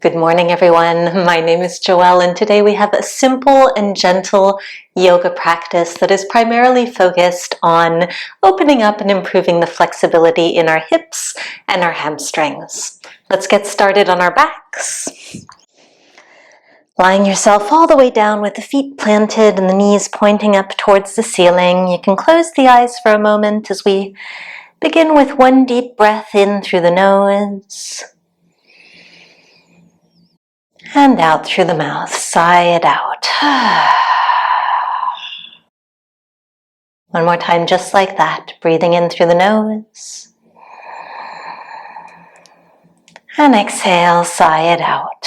Good morning, everyone. My name is Joelle, and today we have a simple and gentle yoga practice that is primarily focused on opening up and improving the flexibility in our hips and our hamstrings. Let's get started on our backs. Lying yourself all the way down with the feet planted and the knees pointing up towards the ceiling. You can close the eyes for a moment as we begin with one deep breath in through the nose. And out through the mouth, sigh it out. One more time, just like that, breathing in through the nose. And exhale, sigh it out.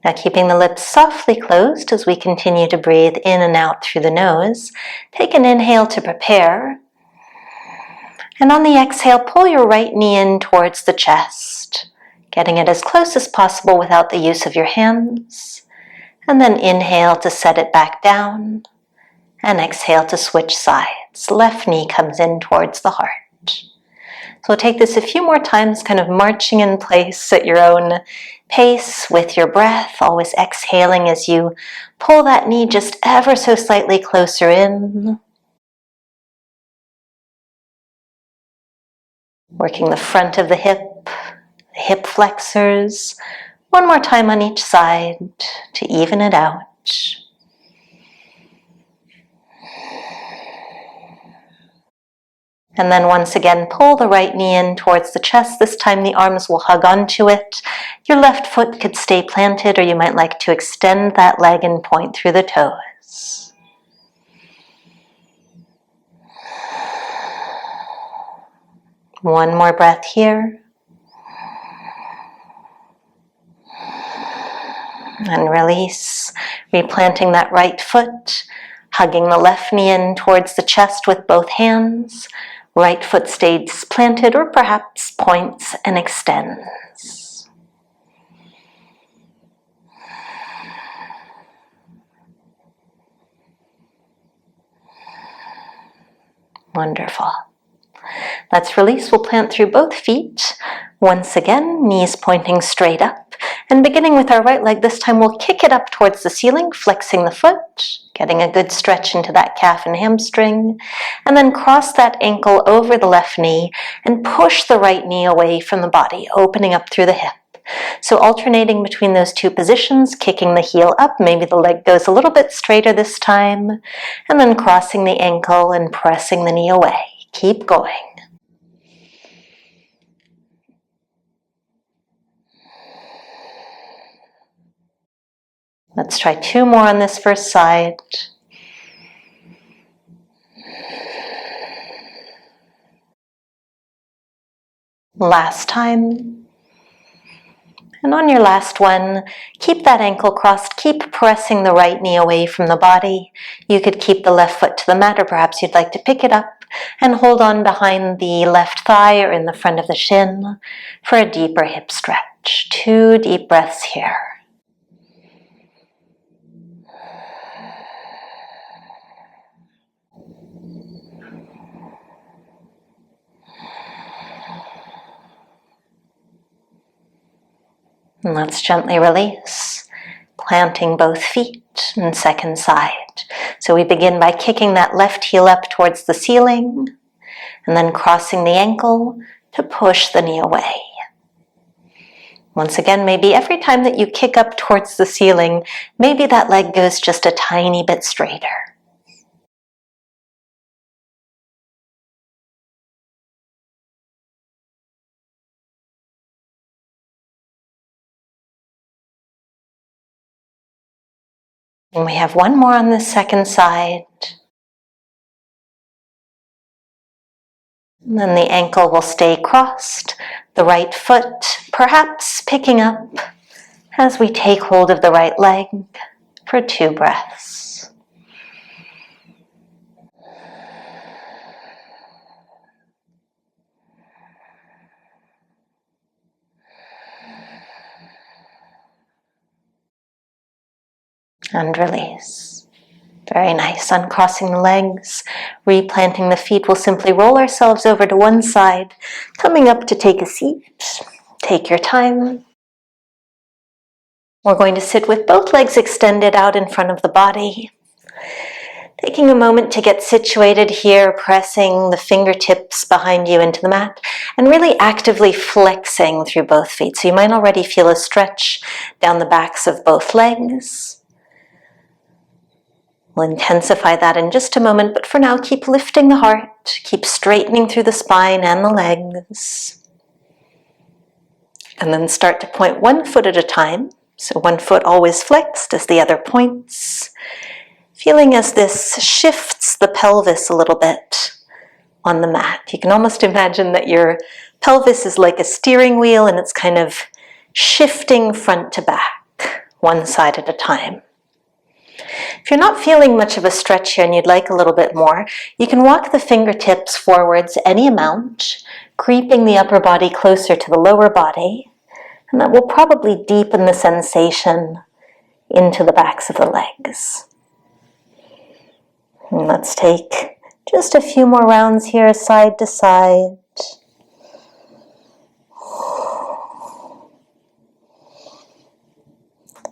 Now keeping the lips softly closed as we continue to breathe in and out through the nose. Take an inhale to prepare. And on the exhale, pull your right knee in towards the chest, getting it as close as possible without the use of your hands. And then inhale to set it back down, and exhale to switch sides. Left knee comes in towards the heart. So we'll take this a few more times, kind of marching in place at your own pace with your breath, always exhaling as you pull that knee just ever so slightly closer in. Working the front of the hip flexors. One more time on each side to even it out. And then once again, pull the right knee in towards the chest. This time the arms will hug onto it. Your left foot could stay planted, or you might like to extend that leg and point through the toes. One more breath here. And release, replanting that right foot, hugging the left knee in towards the chest with both hands. Right foot stays planted or perhaps points and extends. Wonderful. Let's release. We'll plant through both feet. Once again, knees pointing straight up. And beginning with our right leg, this time we'll kick it up towards the ceiling, flexing the foot, getting a good stretch into that calf and hamstring. And then cross that ankle over the left knee and push the right knee away from the body, opening up through the hip. So alternating between those two positions, kicking the heel up, maybe the leg goes a little bit straighter this time, and then crossing the ankle and pressing the knee away. Keep going. Let's try two more on this first side. Last time. And on your last one, keep that ankle crossed. Keep pressing the right knee away from the body. You could keep the left foot to the mat, or perhaps you'd like to pick it up and hold on behind the left thigh or in the front of the shin for a deeper hip stretch. 2 deep breaths here. And let's gently release, planting both feet and second side. So we begin by kicking that left heel up towards the ceiling and then crossing the ankle to push the knee away. Once again, maybe every time that you kick up towards the ceiling, maybe that leg goes just a tiny bit straighter. And we have one more on the second side. And then the ankle will stay crossed, the right foot perhaps picking up as we take hold of the right leg for 2 breaths. And release. Very nice. Uncrossing the legs, Replanting the feet, we'll simply roll ourselves over to one side, coming up to take a seat. Take your time. We're going to sit with both legs extended out in front of the body. Taking a moment to get situated here, pressing the fingertips behind you into the mat, and really actively flexing through both feet. So you might already feel a stretch down the backs of both legs. We'll intensify that in just a moment, but for now, keep lifting the heart, keep straightening through the spine and the legs. And then start to point one foot at a time. So one foot always flexed as the other points. Feeling as this shifts the pelvis a little bit on the mat. You can almost imagine that your pelvis is like a steering wheel and it's kind of shifting front to back, one side at a time. If you're not feeling much of a stretch here and you'd like a little bit more, you can walk the fingertips forwards any amount, creeping the upper body closer to the lower body, and that will probably deepen the sensation into the backs of the legs. And let's take just a few more rounds here, side to side.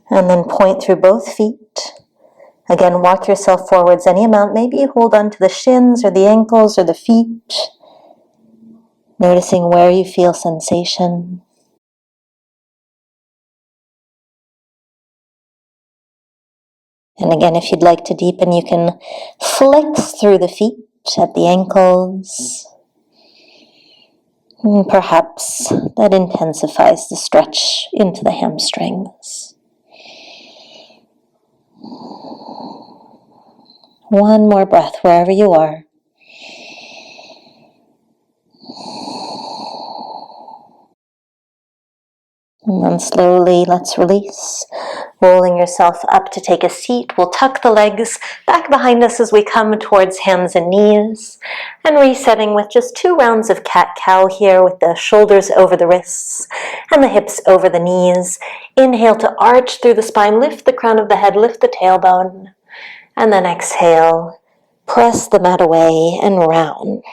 And then point through both feet. Again, walk yourself forwards any amount. Maybe you hold on to the shins or the ankles or the feet, noticing where you feel sensation. And again, if you'd like to deepen, you can flex through the feet at the ankles. And perhaps that intensifies the stretch into the hamstrings. One more breath wherever you are. And then slowly, let's release. Rolling yourself up to take a seat. We'll tuck the legs back behind us as we come towards hands and knees. And resetting with just 2 rounds of cat-cow here with the shoulders over the wrists and the hips over the knees. Inhale to arch through the spine. Lift the crown of the head, lift the tailbone. And then exhale. Press the mat away and round.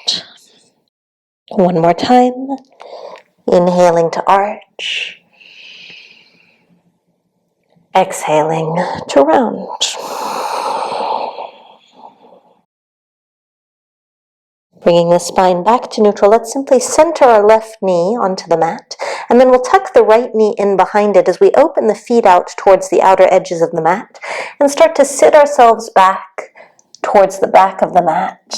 One more time. Inhaling to arch. Exhaling to round. Bringing the spine back to neutral, let's simply center our left knee onto the mat, and then we'll tuck the right knee in behind it as we open the feet out towards the outer edges of the mat and start to sit ourselves back towards the back of the mat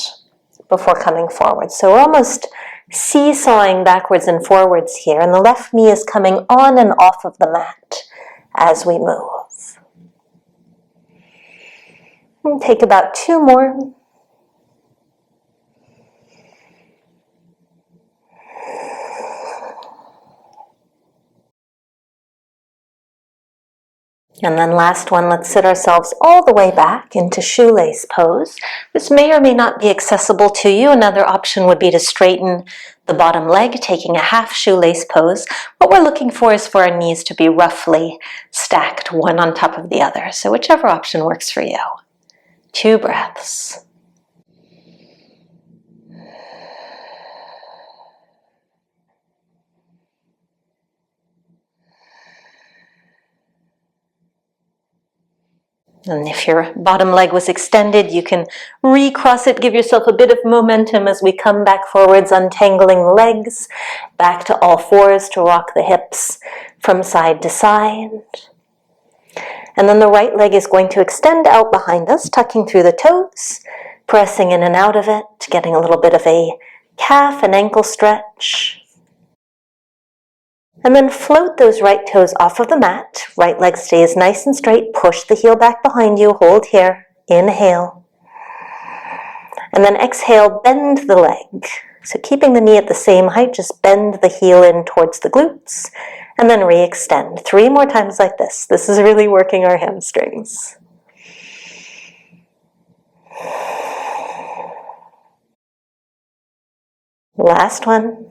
before coming forward. So we're almost seesawing backwards and forwards here, and the left knee is coming on and off of the mat as we move. And take about 2 more. And then last one, let's sit ourselves all the way back into shoelace pose. This may or may not be accessible to you. Another option would be to straighten the bottom leg, taking a half shoelace pose. What we're looking for is for our knees to be roughly stacked, one on top of the other. So whichever option works for you. 2 breaths. And if your bottom leg was extended, you can recross it, give yourself a bit of momentum as we come back forwards, untangling the legs, back to all fours to rock the hips from side to side. And then the right leg is going to extend out behind us, tucking through the toes, pressing in and out of it, getting a little bit of a calf and ankle stretch. And then float those right toes off of the mat. Right leg stays nice and straight. Push the heel back behind you. Hold here. Inhale. And then exhale, bend the leg. So keeping the knee at the same height, just bend the heel in towards the glutes. And then re-extend. 3 more times like this. This is really working our hamstrings. Last one.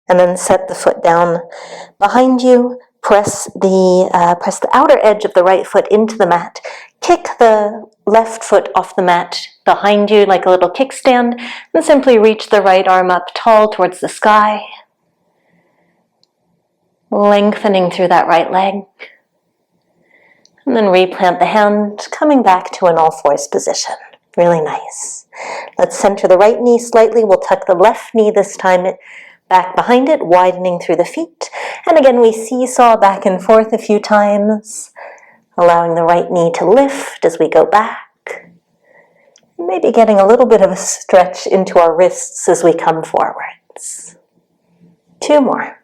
And then set the foot down behind you, Press the outer edge of the right foot into the mat. Kick the left foot off the mat behind you like a little kickstand, and simply reach the right arm up tall towards the sky, lengthening through that right leg. And then replant the hand, coming back to an all-fours position. Really nice. Let's center the right knee slightly. We'll tuck the left knee this time back behind it, widening through the feet. And again, we seesaw back and forth a few times, allowing the right knee to lift as we go back. Maybe getting a little bit of a stretch into our wrists as we come forwards. 2 more.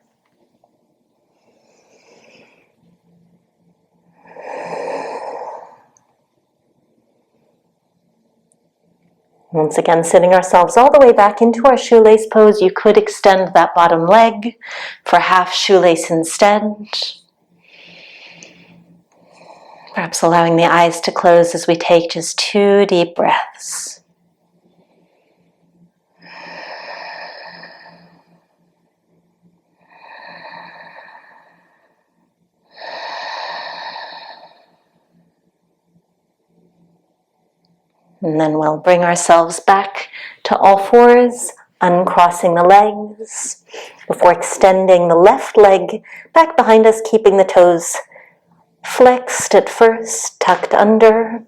Once again, sitting ourselves all the way back into our shoelace pose. You could extend that bottom leg for half shoelace instead. Perhaps allowing the eyes to close as we take just 2 deep breaths. And then we'll bring ourselves back to all fours, uncrossing the legs before extending the left leg back behind us, keeping the toes flexed at first, tucked under,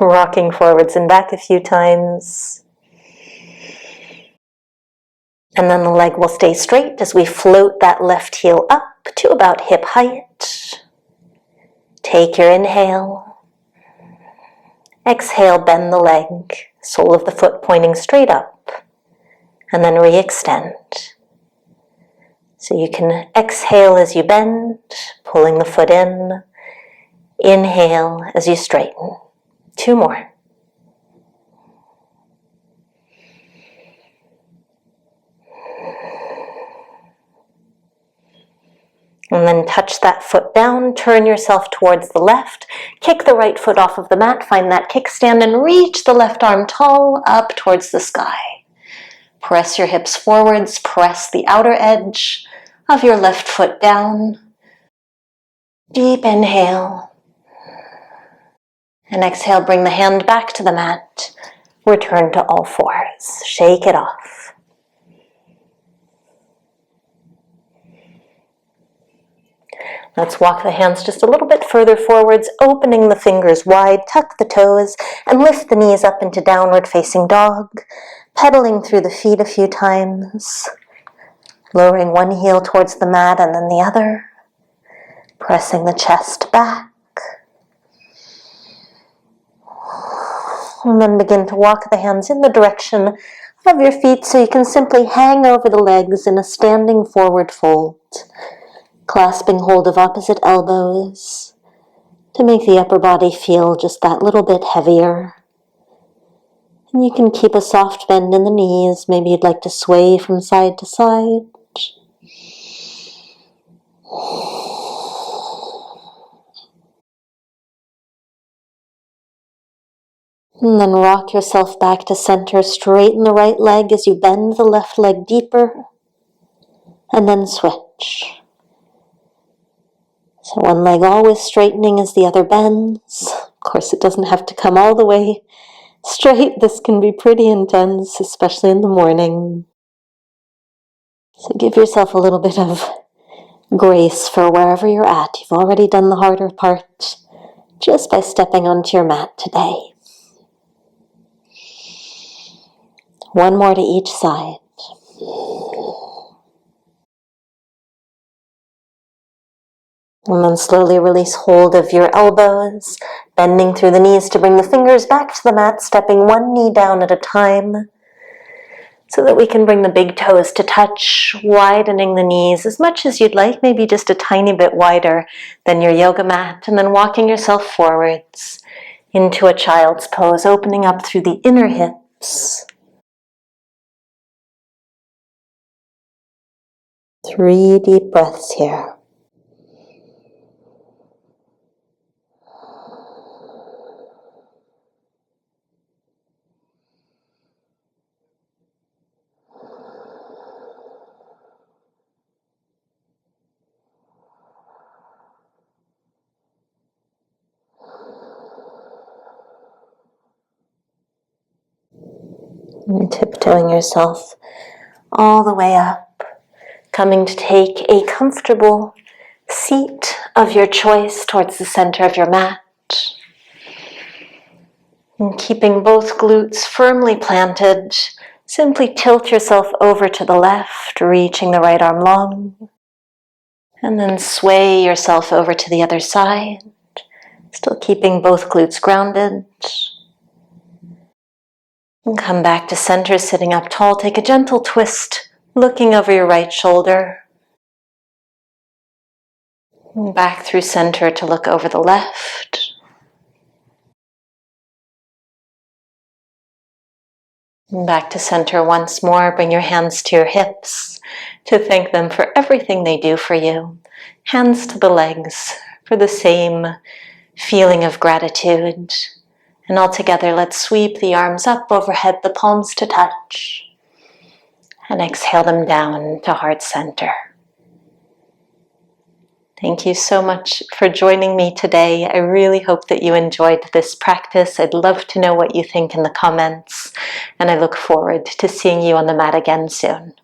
rocking forwards and back a few times. And then the leg will stay straight as we float that left heel up to about hip height. Take your inhale. Exhale, bend the leg, sole of the foot pointing straight up, and then re-extend. So you can exhale as you bend, pulling the foot in. Inhale as you straighten. 2 more. And then touch that foot down, turn yourself towards the left, kick the right foot off of the mat, find that kickstand and reach the left arm tall up towards the sky. Press your hips forwards, press the outer edge of your left foot down. Deep inhale. And exhale, bring the hand back to the mat. Return to all fours. Shake it off. Let's walk the hands just a little bit further forwards, opening the fingers wide, tuck the toes, and lift the knees up into downward facing dog, pedaling through the feet a few times, lowering one heel towards the mat and then the other, pressing the chest back. And then begin to walk the hands in the direction of your feet so you can simply hang over the legs in a standing forward fold, clasping hold of opposite elbows to make the upper body feel just that little bit heavier. And you can keep a soft bend in the knees. Maybe you'd like to sway from side to side. And then rock yourself back to center. Straighten the right leg as you bend the left leg deeper. And then switch. So one leg always straightening as the other bends. Of course, it doesn't have to come all the way straight. This can be pretty intense, especially in the morning. So give yourself a little bit of grace for wherever you're at. You've already done the harder part just by stepping onto your mat today. 1 more to each side. And then slowly release hold of your elbows, bending through the knees to bring the fingers back to the mat, stepping 1 knee down at a time so that we can bring the big toes to touch, widening the knees as much as you'd like, maybe just a tiny bit wider than your yoga mat, and then walking yourself forwards into a child's pose, opening up through the inner hips. 3 deep breaths here. And tiptoeing yourself all the way up, coming to take a comfortable seat of your choice towards the center of your mat. And keeping both glutes firmly planted, simply tilt yourself over to the left, reaching the right arm long. And then sway yourself over to the other side, still keeping both glutes grounded. And come back to center, sitting up tall. Take a gentle twist, looking over your right shoulder. And back through center to look over the left. And back to center once more. Bring your hands to your hips to thank them for everything they do for you. Hands to the legs for the same feeling of gratitude. And all together, let's sweep the arms up overhead, the palms to touch. And exhale them down to heart center. Thank you so much for joining me today. I really hope that you enjoyed this practice. I'd love to know what you think in the comments, and I look forward to seeing you on the mat again soon.